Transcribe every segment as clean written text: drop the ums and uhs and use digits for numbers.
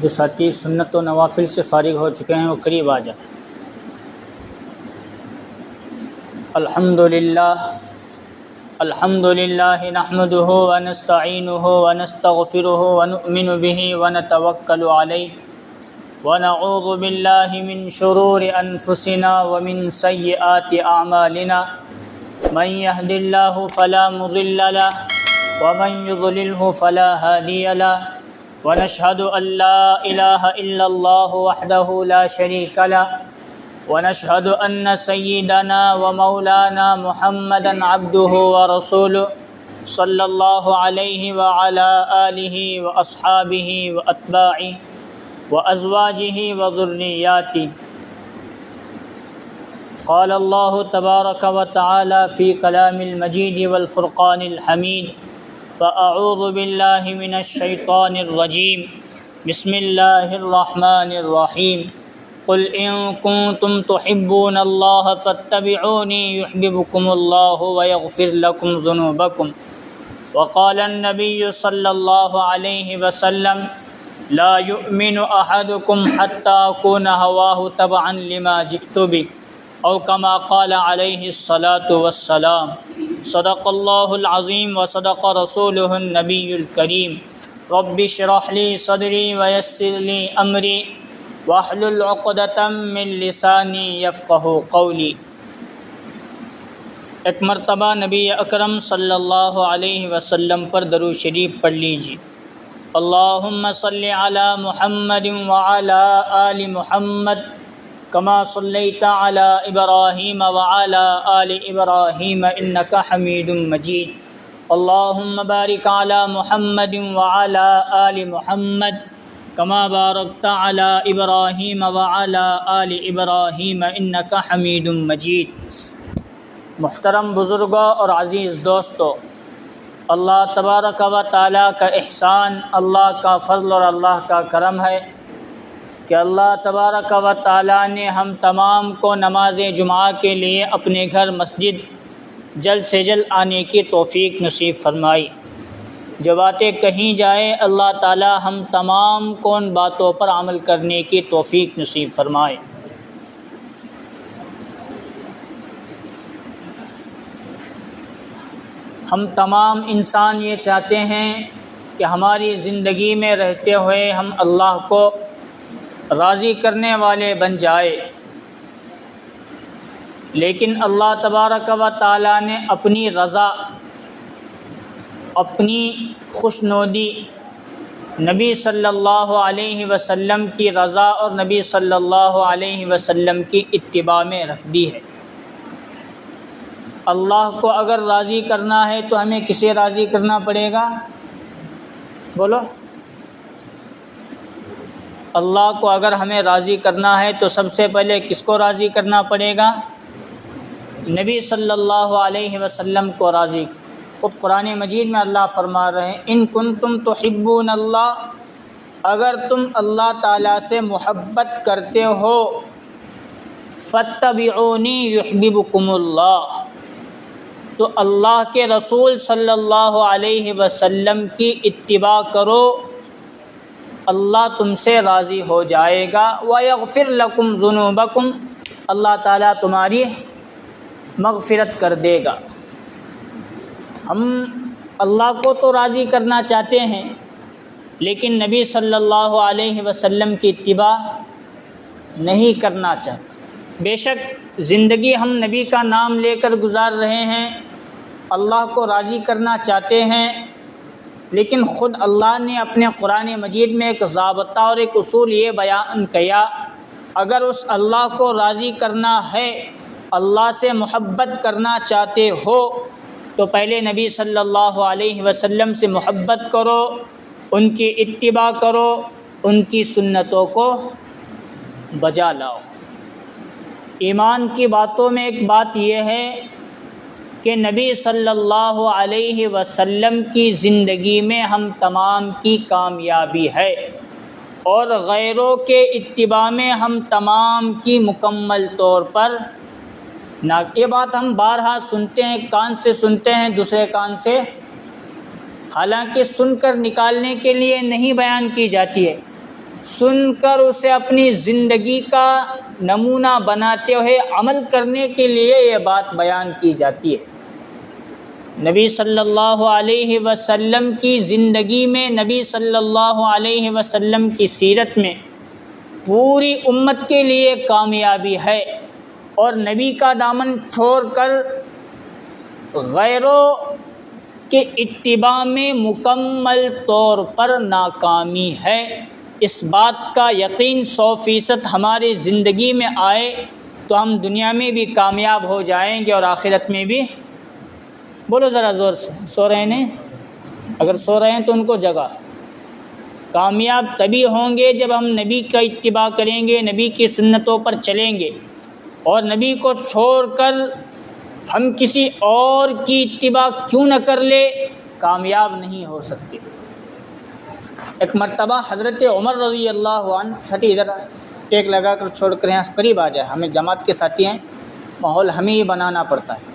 جو ساتھی سنت و نوافل سے فارغ ہو چکے ہیں وہ قریب آ جائیں۔ الحمد للہ نحمده ونستعینه ونستغفره ونؤمن به ونتوکل علیہ ونعوذ باللہ من شرور انفسنا ومن سیئات اعمالنا من يهد الله فلا مضل له ومن يضلله فلا هادي له ونشهد أن لا إله إلا الله وحده لا شريك له ونشهد أن سيدنا ومولانا محمدا عبده ورسوله صلى الله عليه وعلى آله وأصحابه وأتباعه وأزواجه وذرياته۔ قال الله تبارك وتعالى في كلام المجيد والفرقان الحميد، فأعوذ بالله من الشيطان الرجيم، بسم الله الرحمن الرحيم، قل إن كنتم تحبون الله فاتبعوني يحببكم الله ويغفر لكم ذنوبكم۔ وقال النبي صلى الله عليه وسلم، لا يؤمن أحدكم حتى أكون هواه تبعا لما جئت به، أو كما قال عليه الصلاة والسلام۔ صدق الله العظيم وصدق رسوله النبي الكريم۔ رب اشرح لي صدري ويسر لي أمري واحلل عقدة من لساني يفقهوا قولي۔ ایک مرتبہ نبی اکرم صلی اللہ علیہ وسلم پر درود شریف پڑھ لیجیے۔ اللہم صلی علی محمد وعلی آل محمد کما صلیت علی ابراہیم وعلی آل ابراہیم انک حمید مجید۔ اللہم بارک علی محمد وعلی آل محمد کما بارکت علی ابراہیم وعلی آل ابراہیم انک حمید مجید۔ محترم بزرگوں اور عزیز دوستو، اللہ تبارک و تعالیٰ کا احسان، اللہ کا فضل اور اللہ کا کرم ہے کہ اللہ تبارک و تعالیٰ نے ہم تمام کو نماز جمعہ کے لیے اپنے گھر مسجد جلد سے جلد آنے کی توفیق نصیب فرمائی۔ جو باتیں کہیں جائے اللہ تعالیٰ ہم تمام کو ان باتوں پر عمل کرنے کی توفیق نصیب فرمائے۔ ہم تمام انسان یہ چاہتے ہیں کہ ہماری زندگی میں رہتے ہوئے ہم اللہ کو راضی کرنے والے بن جائے، لیکن اللہ تبارک و تعالیٰ نے اپنی رضا، اپنی خوشنودی نبی صلی اللہ علیہ وسلم کی رضا اور نبی صلی اللہ علیہ وسلم کی اتباع میں رکھ دی ہے۔ اللہ کو اگر راضی کرنا ہے تو ہمیں کسے راضی کرنا پڑے گا؟ بولو۔ اللہ کو اگر ہمیں راضی کرنا ہے تو سب سے پہلے کس کو راضی کرنا پڑے گا؟ نبی صلی اللہ علیہ وسلم کو راضی۔ خود قرآن مجید میں اللہ فرما رہے ہیں، ان کنتم تحبون اللہ، اگر تم اللہ تعالیٰ سے محبت کرتے ہو، فاتبعونی یحببکم اللہ، تو اللہ کے رسول صلی اللہ علیہ وسلم کی اتباع کرو، اللہ تم سے راضی ہو جائے گا۔ وَيَغْفِرْ لَكُمْ ذُنُوبَكُمْ، اللہ تعالیٰ تمہاری مغفرت کر دے گا۔ ہم اللہ کو تو راضی کرنا چاہتے ہیں، لیکن نبی صلی اللہ علیہ وسلم کی اتباع نہیں کرنا چاہتے۔ بے شک زندگی ہم نبی کا نام لے کر گزار رہے ہیں، اللہ کو راضی کرنا چاہتے ہیں، لیکن خود اللہ نے اپنے قرآن مجید میں ایک ضابطہ اور ایک اصول یہ بیان کیا، اگر اس اللہ کو راضی کرنا ہے، اللہ سے محبت کرنا چاہتے ہو، تو پہلے نبی صلی اللہ علیہ وسلم سے محبت کرو، ان کی اتباع کرو، ان کی سنتوں کو بجا لاؤ۔ ایمان کی باتوں میں ایک بات یہ ہے کہ نبی صلی اللہ علیہ وسلم کی زندگی میں ہم تمام کی کامیابی ہے، اور غیروں کے اتباع میں ہم تمام کی مکمل طور پر یہ بات ہم بارہا سنتے ہیں، ایک کان سے سنتے ہیں دوسرے کان سے، حالانکہ سن کر نکالنے کے لیے نہیں بیان کی جاتی ہے، سن کر اسے اپنی زندگی کا نمونہ بناتے ہوئے عمل کرنے کے لیے یہ بات بیان کی جاتی ہے۔ نبی صلی اللہ علیہ وسلم کی زندگی میں، نبی صلی اللہ علیہ وسلم کی سیرت میں پوری امت کے لیے کامیابی ہے، اور نبی کا دامن چھوڑ کر غیروں کے اتباع میں مکمل طور پر ناکامی ہے۔ اس بات کا یقین 100% ہماری زندگی میں آئے تو ہم دنیا میں بھی کامیاب ہو جائیں گے اور آخرت میں بھی۔ بولو ذرا زور سے، سو رہے ہیں؟ اگر سو رہے ہیں تو ان کو جگا۔ کامیاب تبھی ہوں گے جب ہم نبی کا اتباع کریں گے، نبی کی سنتوں پر چلیں گے، اور نبی کو چھوڑ کر ہم کسی اور کی اتباع کیوں نہ کر لے، کامیاب نہیں ہو سکتے۔ ایک مرتبہ حضرت عمر رضی اللہ عنہ، ساتھی ادھر ٹیک لگا کر چھوڑ کر یہاں قریب آ جائے، ہمیں جماعت کے ساتھی ہیں، ماحول ہمیں ہی بنانا پڑتا ہے۔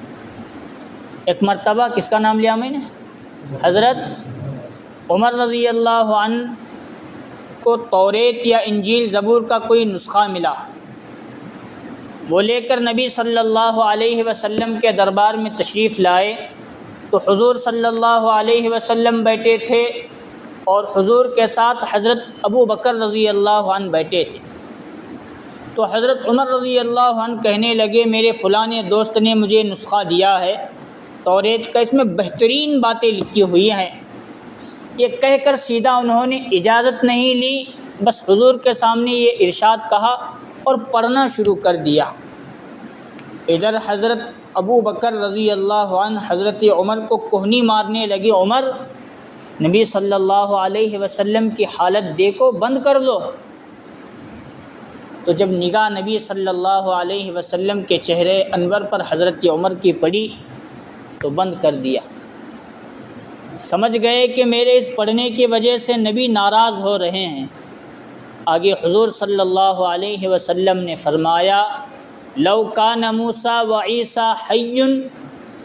ایک مرتبہ کس کا نام لیا میں نے؟ حضرت عمر رضی اللہ عنہ کو توریت یا انجیل زبور کا کوئی نسخہ ملا، وہ لے کر نبی صلی اللہ علیہ وسلم کے دربار میں تشریف لائے تو حضور صلی اللہ علیہ وسلم بیٹھے تھے، اور حضور کے ساتھ حضرت ابو بکر رضی اللہ عنہ بیٹھے تھے۔ تو حضرت عمر رضی اللہ عنہ کہنے لگے، میرے فلاں دوست نے مجھے نسخہ دیا ہے توریت کا، اس میں بہترین باتیں لکھی ہوئی ہیں۔ یہ کہہ کر سیدھا انہوں نے اجازت نہیں لی، بس حضور کے سامنے یہ ارشاد کہا اور پڑھنا شروع کر دیا۔ ادھر حضرت ابو بکر رضی اللہ عنہ حضرت عمر کو کوہنی مارنے لگے، عمر نبی صلی اللہ علیہ وسلم کی حالت دیکھو، بند کر دو۔ تو جب نگاہ نبی صلی اللہ علیہ وسلم کے چہرے انور پر حضرت عمر کی پڑی تو بند کر دیا۔ سمجھ گئے کہ میرے اس پڑھنے کی وجہ سے نبی ناراض ہو رہے ہیں۔ آگے حضور صلی اللہ علیہ وسلم نے فرمایا، لو کان موسیٰ و عیسیٰ حی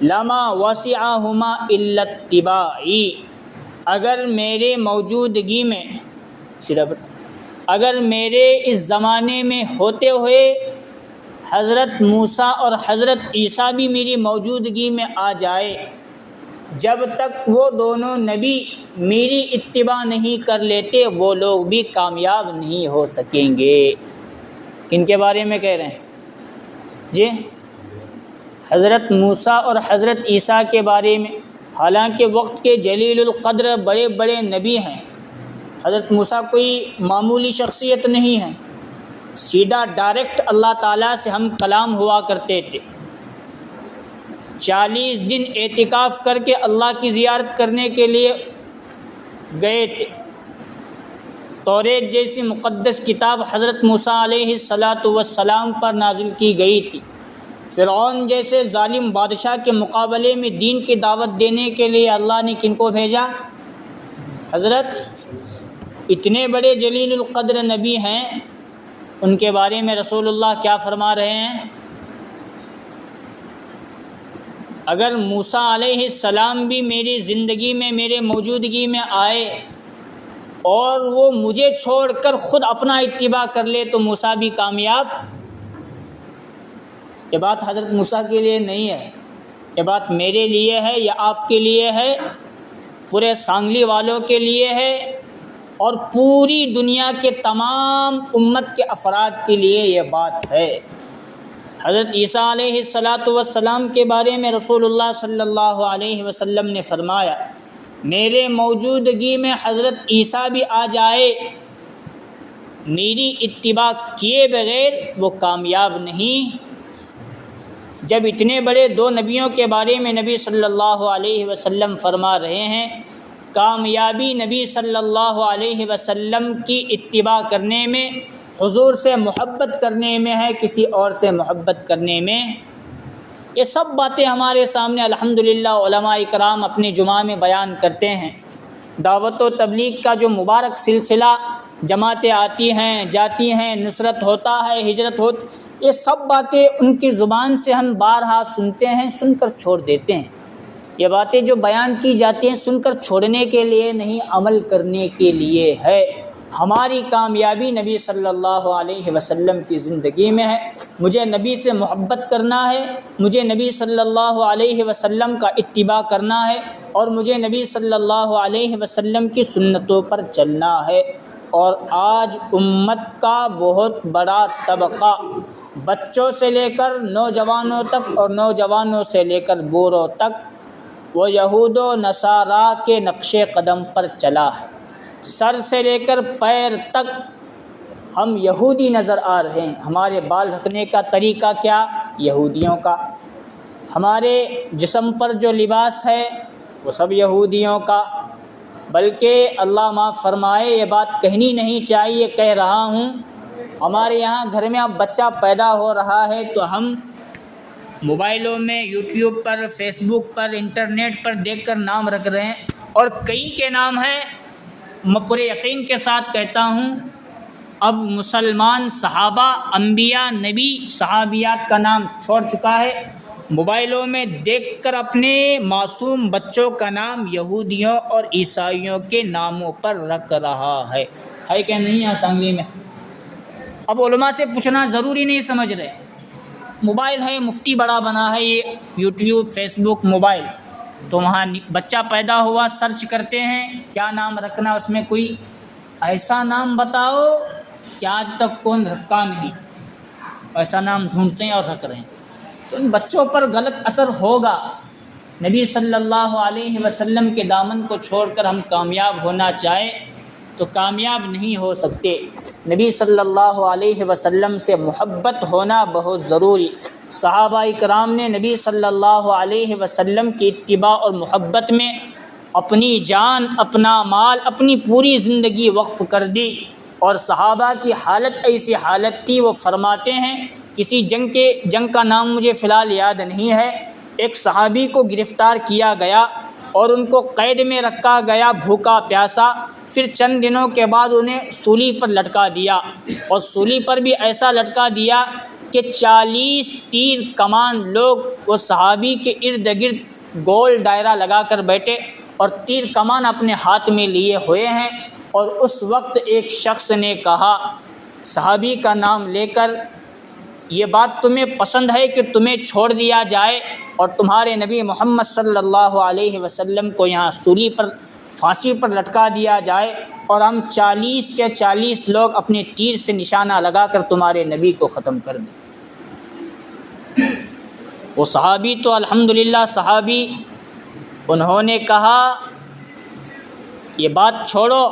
لما وسعہما الا اتباعی، اگر میرے موجودگی میں، اگر میرے اس زمانے میں ہوتے ہوئے حضرت موسیٰ اور حضرت عیسیٰ بھی میری موجودگی میں آ جائے، جب تک وہ دونوں نبی میری اتباع نہیں کر لیتے وہ لوگ بھی کامیاب نہیں ہو سکیں گے۔ کن کے بارے میں کہہ رہے ہیں جی؟ حضرت موسیٰ اور حضرت عیسیٰ کے بارے میں۔ حالانکہ وقت کے جلیل القدر بڑے بڑے نبی ہیں، حضرت موسیٰ کوئی معمولی شخصیت نہیں ہے، سیدھا ڈائریکٹ اللہ تعالیٰ سے ہم کلام ہوا کرتے تھے۔ 40 دن اعتکاف کر کے اللہ کی زیارت کرنے کے لیے گئے تھے۔ توریت جیسی مقدس کتاب حضرت موسیٰ علیہ السلام پر نازل کی گئی تھی۔ فرعون جیسے ظالم بادشاہ کے مقابلے میں دین کی دعوت دینے کے لیے اللہ نے کن کو بھیجا؟ حضرت اتنے بڑے جلیل القدر نبی ہیں، ان کے بارے میں رسول اللہ کیا فرما رہے ہیں؟ اگر موسیٰ علیہ السلام بھی میری زندگی میں، میرے موجودگی میں آئے اور وہ مجھے چھوڑ کر خود اپنا اتباع کر لے تو موسیٰ بھی کامیاب۔ یہ بات حضرت موسیٰ کے لیے نہیں ہے، یہ بات میرے لیے ہے یا آپ کے لیے ہے، پورے سانگلی والوں کے لیے ہے، اور پوری دنیا کے تمام امت کے افراد کے لیے یہ بات ہے۔ حضرت عیسیٰ علیہ السلام کے بارے میں رسول اللہ صلی اللہ علیہ وسلم نے فرمایا، میرے موجودگی میں حضرت عیسیٰ بھی آ جائے، میری اتباع کیے بغیر وہ کامیاب نہیں۔ جب اتنے بڑے دو نبیوں کے بارے میں نبی صلی اللہ علیہ وسلم فرما رہے ہیں، کامیابی نبی صلی اللہ علیہ وسلم کی اتباع کرنے میں، حضور سے محبت کرنے میں ہے، کسی اور سے محبت کرنے میں۔ یہ سب باتیں ہمارے سامنے الحمدللہ علماء کرام اپنے جمعہ میں بیان کرتے ہیں۔ دعوت و تبلیغ کا جو مبارک سلسلہ، جماعتیں آتی ہیں جاتی ہیں، نصرت ہوتا ہے، ہجرت ہوتی، یہ سب باتیں ان کی زبان سے ہم بارہا سنتے ہیں، سن کر چھوڑ دیتے ہیں۔ یہ باتیں جو بیان کی جاتی ہیں سن کر چھوڑنے کے لیے نہیں، عمل کرنے کے لیے ہے۔ ہماری کامیابی نبی صلی اللہ علیہ وسلم کی زندگی میں ہے۔ مجھے نبی سے محبت کرنا ہے، مجھے نبی صلی اللہ علیہ وسلم کا اتباع کرنا ہے، اور مجھے نبی صلی اللہ علیہ وسلم کی سنتوں پر چلنا ہے۔ اور آج امت کا بہت بڑا طبقہ، بچوں سے لے کر نوجوانوں تک اور نوجوانوں سے لے کر بوڑھوں تک، وہ یہود و نصارا کے نقش قدم پر چلا ہے۔ سر سے لے کر پیر تک ہم یہودی نظر آ رہے ہیں۔ ہمارے بال رکھنے کا طریقہ کیا؟ یہودیوں کا۔ ہمارے جسم پر جو لباس ہے وہ سب یہودیوں کا۔ بلکہ اللہ معاف فرمائے، یہ بات کہنی نہیں چاہیے، کہہ رہا ہوں، ہمارے یہاں گھر میں اب بچہ پیدا ہو رہا ہے تو ہم موبائلوں میں، یوٹیوب پر، فیس بک پر، انٹرنیٹ پر دیکھ کر نام رکھ رہے ہیں، اور کئی کے نام ہیں۔ میں پورے یقین کے ساتھ کہتا ہوں، اب مسلمان صحابہ، انبیاء، نبی، صحابیات کا نام چھوڑ چکا ہے، موبائلوں میں دیکھ کر اپنے معصوم بچوں کا نام یہودیوں اور عیسائیوں کے ناموں پر رکھ رہا ہے کہ نہیں؟ اسمبلی میں اب علماء سے پوچھنا ضروری نہیں سمجھ رہے۔ موبائل ہے، مفتی بڑا بنا ہے یہ یوٹیوب، فیس بک، موبائل، تو وہاں بچہ پیدا ہوا، سرچ کرتے ہیں کیا نام رکھنا، اس میں کوئی ایسا نام بتاؤ کہ آج تک کون رکھا نہیں، ایسا نام ڈھونڈتے ہیں اور رکھ رہے ہیں۔ تو ان بچوں پر غلط اثر ہوگا۔ نبی صلی اللہ علیہ وسلم کے دامن کو چھوڑ کر ہم کامیاب ہونا چاہیں تو کامیاب نہیں ہو سکتے۔ نبی صلی اللہ علیہ وسلم سے محبت ہونا بہت ضروری۔ صحابہ کرام نے نبی صلی اللہ علیہ وسلم کی اتباع اور محبت میں اپنی جان، اپنا مال، اپنی پوری زندگی وقف کر دی، اور صحابہ کی حالت ایسی حالت تھی، وہ فرماتے ہیں، کسی جنگ کا نام مجھے فی الحال یاد نہیں ہے، ایک صحابی کو گرفتار کیا گیا اور ان کو قید میں رکھا گیا، بھوکا پیاسا، پھر چند دنوں کے بعد انہیں سولی پر لٹکا دیا، اور سولی پر بھی ایسا لٹکا دیا کہ 40 تیر کمان لوگ وہ صحابی کے ارد گرد گول دائرہ لگا کر بیٹھے اور تیر کمان اپنے ہاتھ میں لیے ہوئے ہیں۔ اور اس وقت ایک شخص نے کہا، صحابی کا نام لے کر، یہ بات تمہیں پسند ہے کہ تمہیں چھوڑ دیا جائے اور تمہارے نبی محمد صلی اللہ علیہ وسلم کو یہاں سولی پر، پھانسی پر لٹکا دیا جائے، اور ہم 40 کے 40 لوگ اپنے تیر سے نشانہ لگا کر تمہارے نبی کو ختم کر دیں؟ وہ صحابی تو الحمدللہ صحابی، انہوں نے کہا، یہ بات چھوڑو،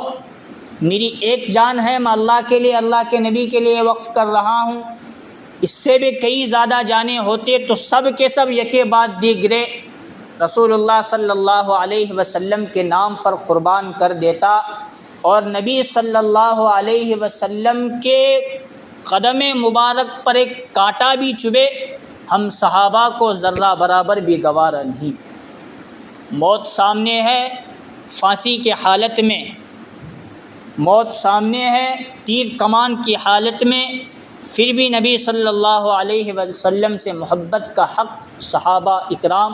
میری ایک جان ہے، میں اللہ کے لیے، اللہ کے نبی کے لیے وقف کر رہا ہوں، اس سے بھی کئی زیادہ جانیں ہوتے تو سب کے سب یکے بعد دیگرے رسول اللہ صلی اللہ علیہ وسلم کے نام پر قربان کر دیتا، اور نبی صلی اللہ علیہ وسلم کے قدم مبارک پر ایک کانٹا بھی چبھے، ہم صحابہ کو ذرہ برابر بھی گوارا نہیں۔ موت سامنے ہے، پھانسی کے حالت میں، موت سامنے ہے تیر کمان کی حالت میں، پھر بھی نبی صلی اللہ علیہ وسلم سے محبت کا حق صحابہ اکرام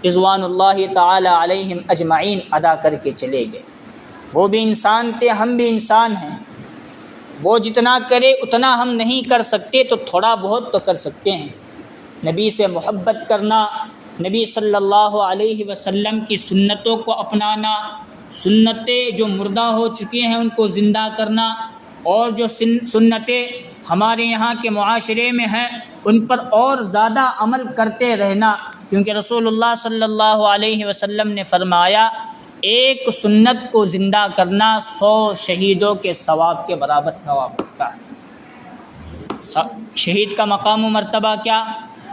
رضوان اللہ تعالی علیہم اجمعین ادا کر کے چلے گئے۔ وہ بھی انسان تھے، ہم بھی انسان ہیں، وہ جتنا کرے اتنا ہم نہیں کر سکتے، تو تھوڑا بہت تو کر سکتے ہیں۔ نبی سے محبت کرنا، نبی صلی اللہ علیہ وسلم کی سنتوں کو اپنانا، سنتیں جو مردہ ہو چکی ہیں ان کو زندہ کرنا، اور جو سنتیں ہمارے یہاں کے معاشرے میں ہیں ان پر اور زیادہ عمل کرتے رہنا، کیونکہ رسول اللہ صلی اللہ علیہ وسلم نے فرمایا، ایک سنت کو زندہ کرنا 100 شہیدوں کے ثواب کے برابر ثواب ہوتا ہے۔ شہید کا مقام و مرتبہ کیا؟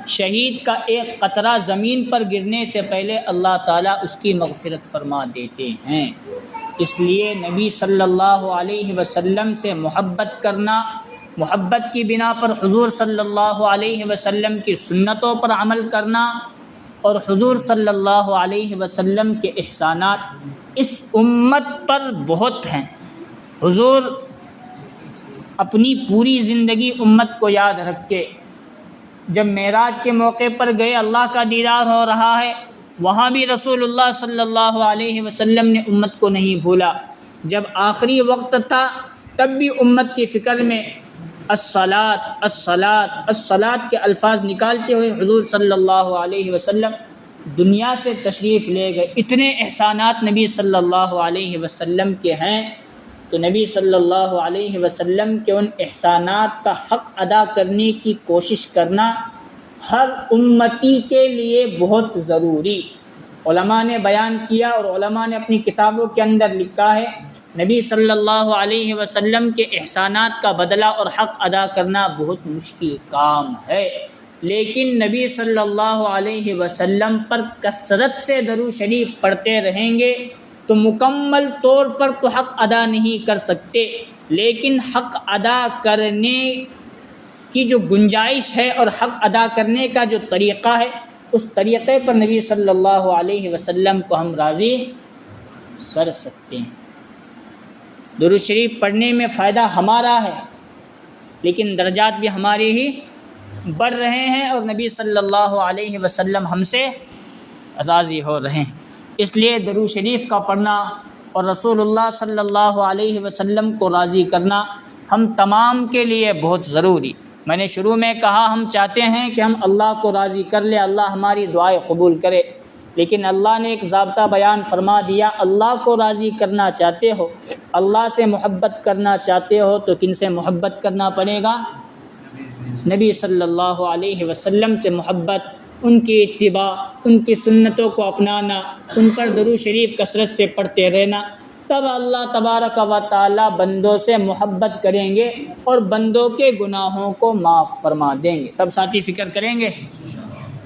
شہید کا ایک قطرہ زمین پر گرنے سے پہلے اللہ تعالیٰ اس کی مغفرت فرما دیتے ہیں۔ اس لیے نبی صلی اللہ علیہ وسلم سے محبت کرنا، محبت کی بنا پر حضور صلی اللہ علیہ وسلم کی سنتوں پر عمل کرنا، اور حضور صلی اللہ علیہ وسلم کے احسانات اس امت پر بہت ہیں۔ حضور اپنی پوری زندگی امت کو یاد رکھ کے، جب معراج کے موقع پر گئے، اللہ کا دیدار ہو رہا ہے، وہاں بھی رسول اللہ صلی اللہ علیہ وسلم نے امت کو نہیں بھولا۔ جب آخری وقت تھا تب بھی امت کی فکر میں الصلاۃ الصلاۃ الصلاۃ کے الفاظ نکالتے ہوئے حضور صلی اللہ علیہ وسلم دنیا سے تشریف لے گئے۔ اتنے احسانات نبی صلی اللہ علیہ وسلم کے ہیں، تو نبی صلی اللہ علیہ وسلم کے ان احسانات کا حق ادا کرنے کی کوشش کرنا ہر امتی کے لیے بہت ضروری۔ علماء نے بیان کیا اور علماء نے اپنی کتابوں کے اندر لکھا ہے، نبی صلی اللہ علیہ وسلم کے احسانات کا بدلہ اور حق ادا کرنا بہت مشکل کام ہے، لیکن نبی صلی اللہ علیہ وسلم پر کثرت سے درود شریف پڑھتے رہیں گے تو مکمل طور پر تو حق ادا نہیں کر سکتے، لیکن حق ادا کرنے کی جو گنجائش ہے اور حق ادا کرنے کا جو طریقہ ہے، اس طریقے پر نبی صلی اللہ علیہ وسلم کو ہم راضی کر سکتے ہیں۔ درود شریف پڑھنے میں فائدہ ہمارا ہے، لیکن درجات بھی ہمارے ہی بڑھ رہے ہیں اور نبی صلی اللہ علیہ وسلم ہم سے راضی ہو رہے ہیں۔ اس لیے درود شریف کا پڑھنا اور رسول اللہ صلی اللہ علیہ وسلم کو راضی کرنا ہم تمام کے لیے بہت ضروری۔ میں نے شروع میں کہا ہم چاہتے ہیں کہ ہم اللہ کو راضی کر لیں، اللہ ہماری دعائیں قبول کرے، لیکن اللہ نے ایک ضابطہ بیان فرما دیا، اللہ کو راضی کرنا چاہتے ہو، اللہ سے محبت کرنا چاہتے ہو تو کن سے محبت کرنا پڑے گا؟ نبی صلی اللہ علیہ وسلم سے محبت، ان کی اتباع، ان کی سنتوں کو اپنانا، ان پر درود شریف کثرت سے پڑھتے رہنا، تب اللہ تبارک و تعالی بندوں سے محبت کریں گے اور بندوں کے گناہوں کو معاف فرما دیں گے۔ سب ساتھی فکر کریں گے؟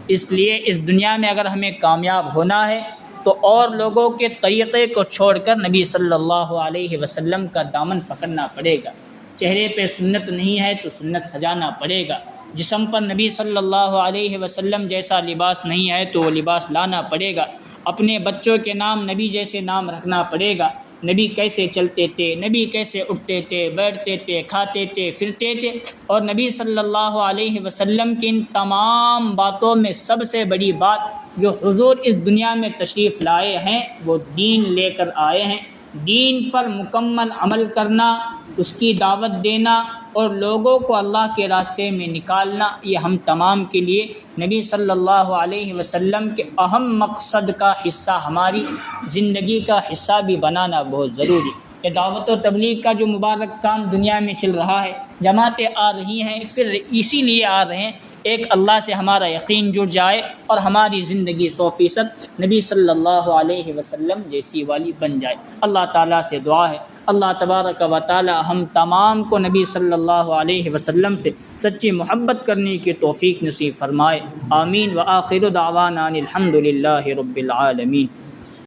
اس لیے اس دنیا میں اگر ہمیں کامیاب ہونا ہے تو اور لوگوں کے طریقے کو چھوڑ کر نبی صلی اللہ علیہ وسلم کا دامن پکڑنا پڑے گا۔ چہرے پہ سنت نہیں ہے تو سنت سجانا پڑے گا، جسم پر نبی صلی اللہ علیہ وسلم جیسا لباس نہیں ہے تو وہ لباس لانا پڑے گا، اپنے بچوں کے نام نبی جیسے نام رکھنا پڑے گا۔ نبی کیسے چلتے تھے، نبی کیسے اٹھتے تھے، بیٹھتے تھے، کھاتے تھے، پھرتے تھے، اور نبی صلی اللہ علیہ وسلم کی ان تمام باتوں میں سب سے بڑی بات جو حضور اس دنیا میں تشریف لائے ہیں وہ دین لے کر آئے ہیں۔ دین پر مکمل عمل کرنا، اس کی دعوت دینا اور لوگوں کو اللہ کے راستے میں نکالنا، یہ ہم تمام کے لیے نبی صلی اللہ علیہ وسلم کے اہم مقصد کا حصہ، ہماری زندگی کا حصہ بھی بنانا بہت ضروری۔ یہ دعوت و تبلیغ کا جو مبارک کام دنیا میں چل رہا ہے، جماعتیں آ رہی ہیں، پھر اسی لیے آ رہے ہیں ایک اللہ سے ہمارا یقین جڑ جائے اور ہماری زندگی 100% نبی صلی اللہ علیہ وسلم جیسی والی بن جائے۔ اللہ تعالیٰ سے دعا ہے اللہ تبارک و تعالی ہم تمام کو نبی صلی اللہ علیہ وسلم سے سچی محبت کرنے کی توفیق نصیب فرمائے۔ آمین۔ وآخر دعوانا الحمد للہ رب العالمین۔